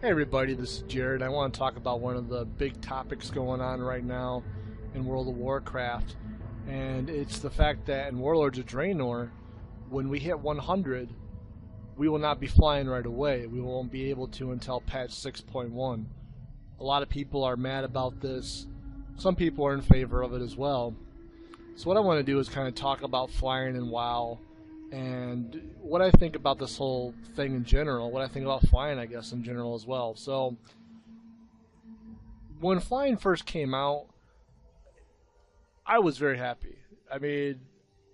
Hey everybody, this is Jared. I want to talk about one of the big topics going on right now in World of Warcraft, and it's the fact that in Warlords of Draenor, when we hit 100, we will not be flying right away. We won't be able to until patch 6.1. A lot of people are mad about this. Some people are in favor of it as well. So what I want to do is kind of talk about flying in WoW and what I think about this whole thing in general, what I think about flying, I guess, in general as well. So, when flying first came out, I was very happy. I mean,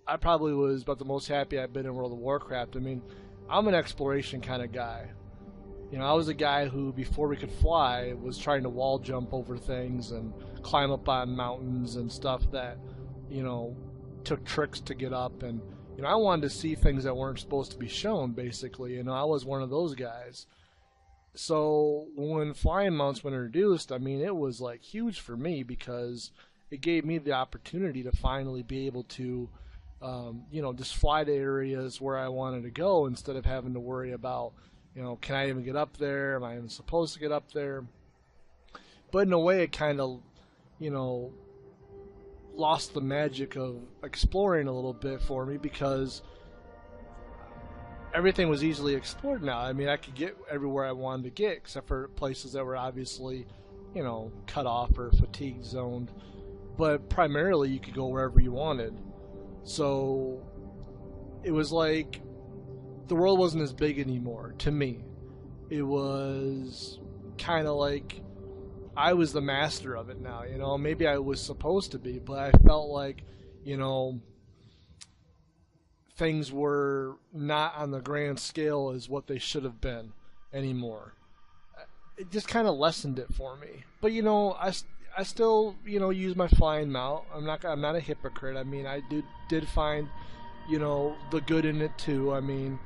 I probably was about the most happy I've been in World of Warcraft. I mean, I'm an exploration kind of guy. You know, I was a guy who, before we could fly, was trying to wall jump over things and climb up on mountains and stuff that, you know, took tricks to get up. And you know, I wanted to see things that weren't supposed to be shown, basically. You know, I was one of those guys. So when flying mounts were introduced, I mean, it was like huge for me because it gave me the opportunity to finally be able to, you know, just fly to areas where I wanted to go instead of having to worry about, you know, can I even get up there? Am I even supposed to get up there? But in a way, it kind of, you know, lost the magic of exploring a little bit for me because everything was easily explored now. I mean, I could get everywhere I wanted to get except for places that were obviously, you know, cut off or fatigue zoned. But primarily you could go wherever you wanted. So it was like the world wasn't as big anymore to me. It was kind of like I was the master of it now, you know. Maybe I was supposed to be, but I felt like, you know, things were not on the grand scale as what they should have been anymore. It just kind of lessened it for me. But you know, I still, you know, use my flying mount. I'm not a hypocrite. I mean, I did find, you know, the good in it too. I mean,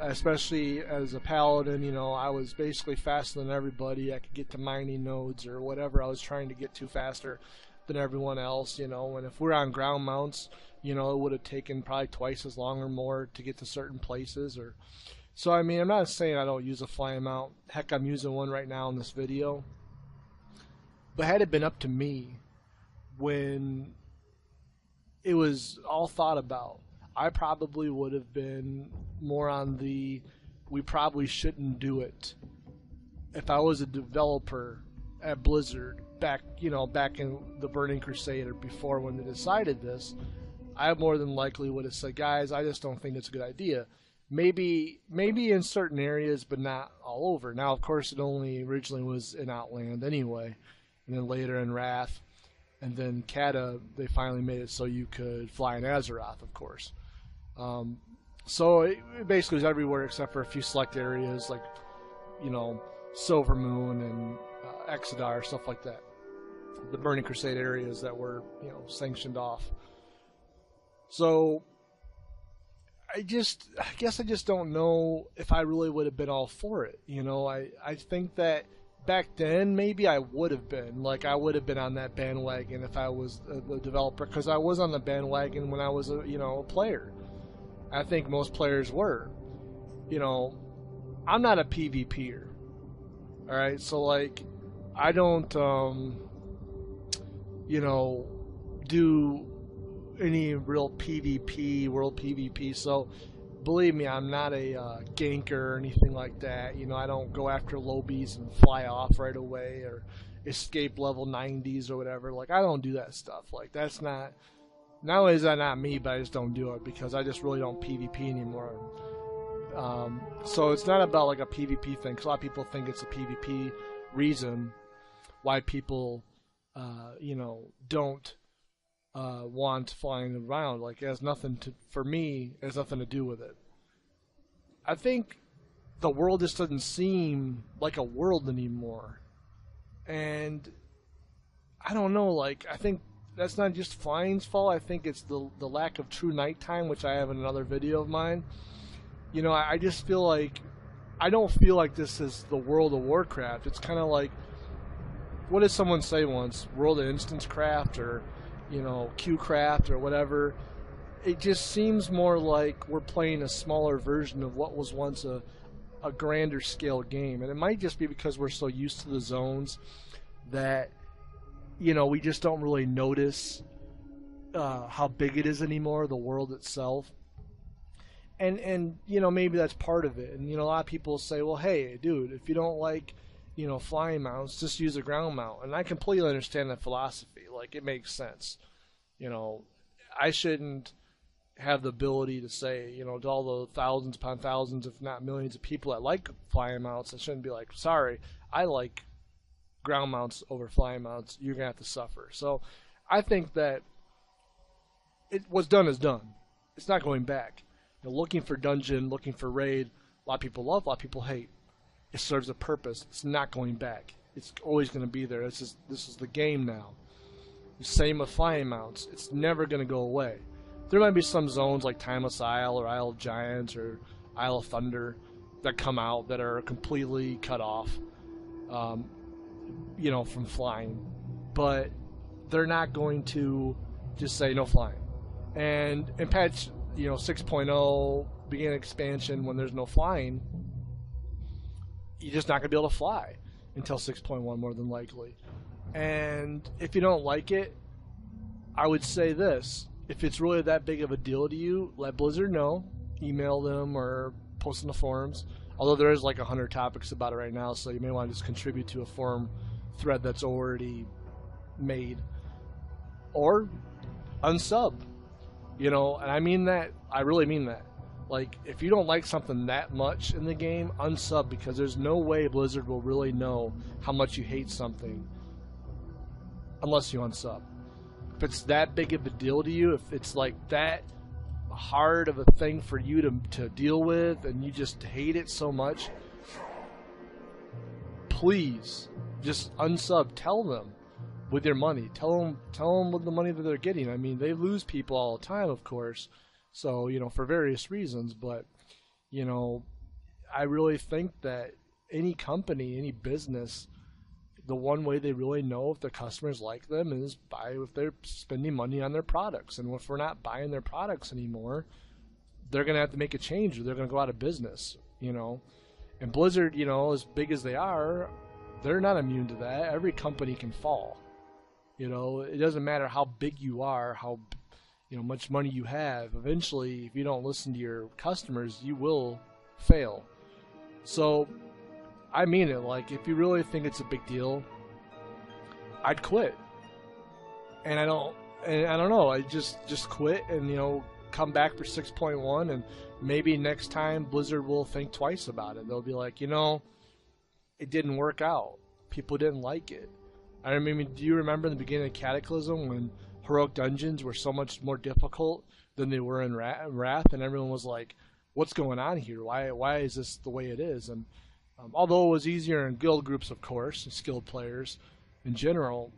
especially as a paladin, you know, I was basically faster than everybody. I could get to mining nodes or whatever I was trying to get to faster than everyone else, you know. And if we're on ground mounts, you know, it would have taken probably twice as long or more to get to certain places. Or so, I mean, I'm not saying I don't use a flying mount. Heck, I'm using one right now in this video. But had it been up to me when it was all thought about, I probably would have been more on the we probably shouldn't do it. If I was a developer at Blizzard back in the Burning Crusade or before when they decided this, I more than likely would have said, guys, I just don't think it's a good idea. Maybe in certain areas, but not all over. Now, of course, it only originally was in Outland anyway, and then later in Wrath, and then Kata, they finally made it so you could fly in Azeroth, of course. So it basically was everywhere except for a few select areas like, you know, Silvermoon and Exodar, stuff like that. The Burning Crusade areas that were, you know, sanctioned off. So I guess I just don't know if I really would have been all for it. You know, I think that back then maybe I would have been. Like, I would have been on that bandwagon if I was a developer, because I was on the bandwagon when I was a player. I think most players were. You know, I'm not a PvPer. Alright, so like, I don't, you know, do any real PvP, world PvP, so believe me, I'm not a ganker or anything like that. You know, I don't go after lobies and fly off right away or escape level 90s or whatever. Like, I don't do that stuff. Like, that's not only is that not me, but I just don't do it because I just really don't PvP anymore. So it's not about like a PvP thing, because a lot of people think it's a PvP reason why people, you know, don't want flying around. Like, it has nothing to, for me, it has nothing to do with it. I think the world just doesn't seem like a world anymore. And I don't know, like, I think that's not just flying's fault. I think it's the lack of true nighttime, which I have in another video of mine. You know, I just feel like, I don't feel like this is the World of Warcraft. It's kind of like, what did someone say once? World of Instance Craft, or, you know, Q-Craft, or whatever. It just seems more like we're playing a smaller version of what was once a a grander scale game. And it might just be because we're so used to the zones that, you know, we just don't really notice how big it is anymore, the world itself. And you know, maybe that's part of it. And you know, a lot of people say, well, hey, dude, if you don't like, you know, flying mounts, just use a ground mount. And I completely understand that philosophy. Like, it makes sense. You know, I shouldn't have the ability to say, you know, to all the thousands upon thousands, if not millions of people that like flying mounts, I shouldn't be like, sorry, I like ground mounts over flying mounts. You're going to have to suffer. So I think that what's done is done. It's not going back. You know, looking for dungeon, looking for raid, a lot of people love, a lot of people hate. It serves a purpose. It's not going back. It's always going to be there. This is the game now. Same with flying mounts. It's never going to go away. There might be some zones like Timeless Isle or Isle of Giants or Isle of Thunder that come out that are completely cut off, you know, from flying. But they're not going to just say no flying. And in patch, you know, 6.0, begin expansion, when there's no flying, you're just not going to be able to fly until 6.1 more than likely. And if you don't like it, I would say this. If it's really that big of a deal to you, let Blizzard know. Email them or post in the forums. Although there is like 100 topics about it right now, so you may want to just contribute to a forum thread that's already made. Or unsub. You know, and I mean that. I really mean that. Like, if you don't like something that much in the game, unsub, because there's no way Blizzard will really know how much you hate something unless you unsub. If it's that big of a deal to you, if it's like that hard of a thing for you to deal with and you just hate it so much, please just unsub. Tell them with your money. Tell them with the money that they're getting. I mean, they lose people all the time, of course. So, you know, for various reasons, but, you know, I really think that any company, any business, the one way they really know if their customers like them is if they're spending money on their products. And if we're not buying their products anymore, they're going to have to make a change or they're going to go out of business, you know. And Blizzard, you know, as big as they are, they're not immune to that. Every company can fall. You know, it doesn't matter how big you are, how much money you have. Eventually, if you don't listen to your customers, you will fail. So, I mean it. Like, if you really think it's a big deal, I'd quit. And I don't know. I just quit and, you know, come back for 6.1, and maybe next time Blizzard will think twice about it. They'll be like, you know, it didn't work out. People didn't like it. I mean, do you remember in the beginning of Cataclysm when heroic dungeons were so much more difficult than they were in Wrath, and everyone was like, what's going on here? Why is this the way it is? And although it was easier in guild groups, of course, and skilled players in general,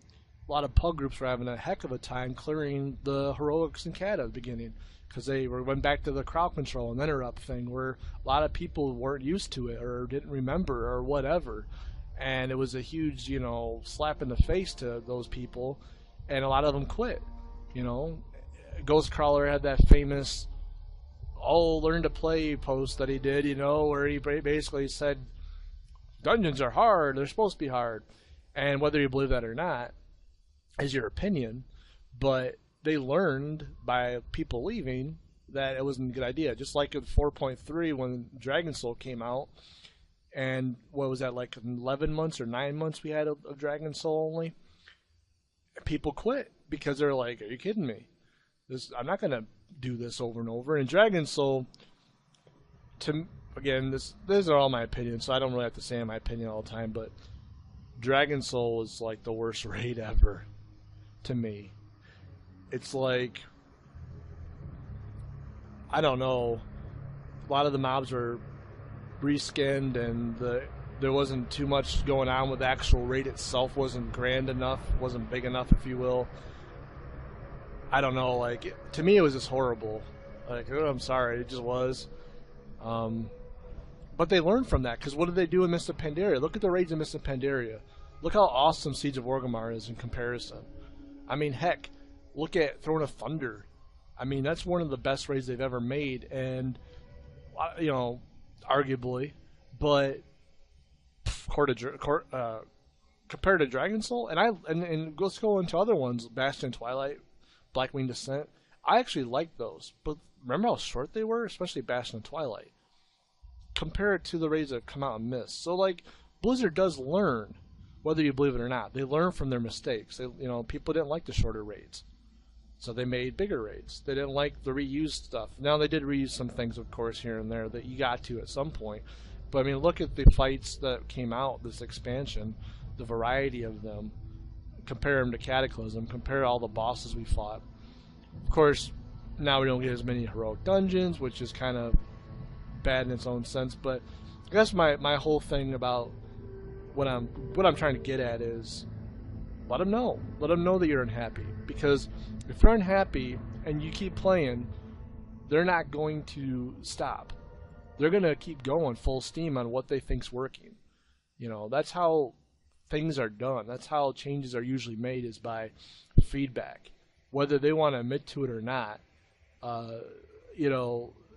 a lot of pub groups were having a heck of a time clearing the heroics and cat at the beginning, because they went back to the crowd control and interrupt thing, where a lot of people weren't used to it or didn't remember or whatever. And it was a huge, you know, slap in the face to those people, and a lot of them quit. You know, Ghostcrawler had that famous learn to play post that he did, you know, where he basically said dungeons are hard, they're supposed to be hard. And whether you believe that or not is your opinion, but they learned by people leaving that it wasn't a good idea. Just like in 4.3 when Dragon Soul came out, and what was that, like 11 months or 9 months we had of Dragon Soul only? People quit because they're like, are you kidding me? I'm not going to do this over and over. And Dragon Soul, again, these are all my opinions, so I don't really have to say my opinion all the time, but Dragon Soul is like the worst raid ever to me. It's like, I don't know, a lot of the mobs were reskinned, and there wasn't too much going on with the actual raid itself. Wasn't grand enough, wasn't big enough, if you will. I don't know, like, to me it was just horrible. Like, oh, I'm sorry, it just was. But they learned from that, because what did they do in Mist of Pandaria? Look at the raids in Mist of Pandaria. Look how awesome Siege of Orgrimmar is in comparison. I mean, heck, look at Throne of Thunder. I mean, that's one of the best raids they've ever made, and, you know, arguably, But compared to Dragon Soul, and let's go into other ones, Bastion, Twilight, Blackwing Descent. I actually like those, but remember how short they were, especially Bastion and Twilight. Compare it to the raids that have come out in Mist. So like Blizzard does learn, whether you believe it or not. They learn from their mistakes. People didn't like the shorter raids, so they made bigger raids. They didn't like the reused stuff. Now they did reuse some things, of course, here and there that you got to at some point. But I mean, look at the fights that came out this expansion, the variety of them. Compare them to Cataclysm. Compare all the bosses we fought. Of course, now we don't get as many heroic dungeons, which is kind of bad in its own sense. But I guess my whole thing about what I'm trying to get at is let them know. Let them know that you're unhappy. Because if you're unhappy and you keep playing, they're not going to stop. They're going to keep going full steam on what they think's working. That's how things are done. That's how changes are usually made, is by feedback. Whether they want to admit to it or not,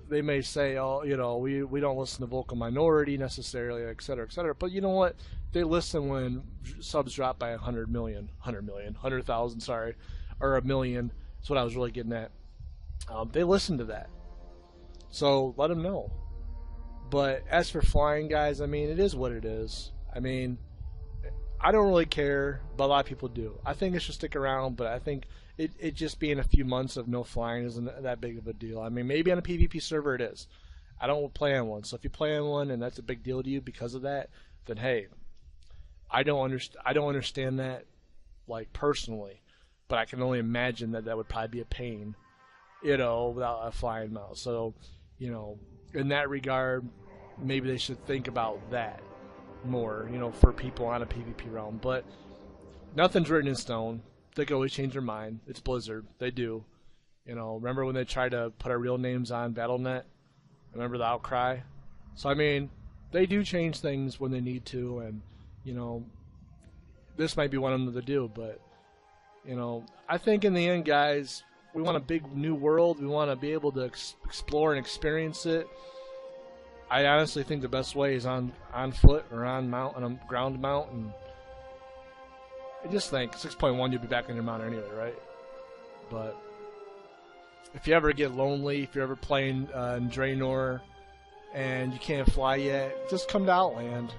they may say, oh, we don't listen to vocal minority necessarily, et cetera, et cetera. But you know what? They listen when subs drop by 100,000, sorry, or 1 million. That's what I was really getting at. They listen to that. So let them know. But as for flying, guys, I mean, it is what it is. I mean, I don't really care, but a lot of people do. I think it should stick around, but I think it just being a few months of no flying isn't that big of a deal. I mean, maybe on a PvP server it is. I don't play on one, so if you play on one and that's a big deal to you because of that, then hey, I don't understand that, like, personally, but I can only imagine that would probably be a pain, without a flying mouse. So, in that regard, maybe they should think about that more, for people on a PvP realm. But nothing's written in stone. They can always change their mind. It's Blizzard. They do. Remember when they tried to put our real names on Battle.net? Remember the outcry? So, I mean, they do change things when they need to, and, this might be one of them to do, but, I think in the end, guys, we want a big new world. We want to be able to explore and experience it. I honestly think the best way is on foot or on a ground mount, and I just think 6.1 you'll be back on your mount anyway, right? But if you ever get lonely, if you're ever playing in Draenor and you can't fly yet, just come to Outland.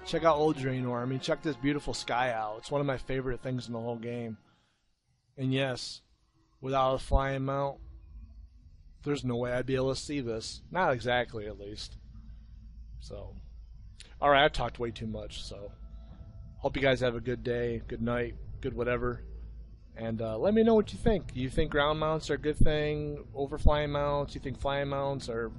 Check out old Draenor. I mean, check this beautiful sky out. It's one of my favorite things in the whole game. And yes, without a flying mount, there's no way I'd be able to see this. Not exactly, at least. So, alright, I've talked way too much, so hope you guys have a good day, good night, good whatever. And let me know what you think. Do you think ground mounts are a good thing over flying mounts? Do you think flying mounts are,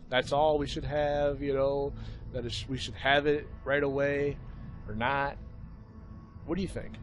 that's all we should have, that we should have it right away or not? What do you think?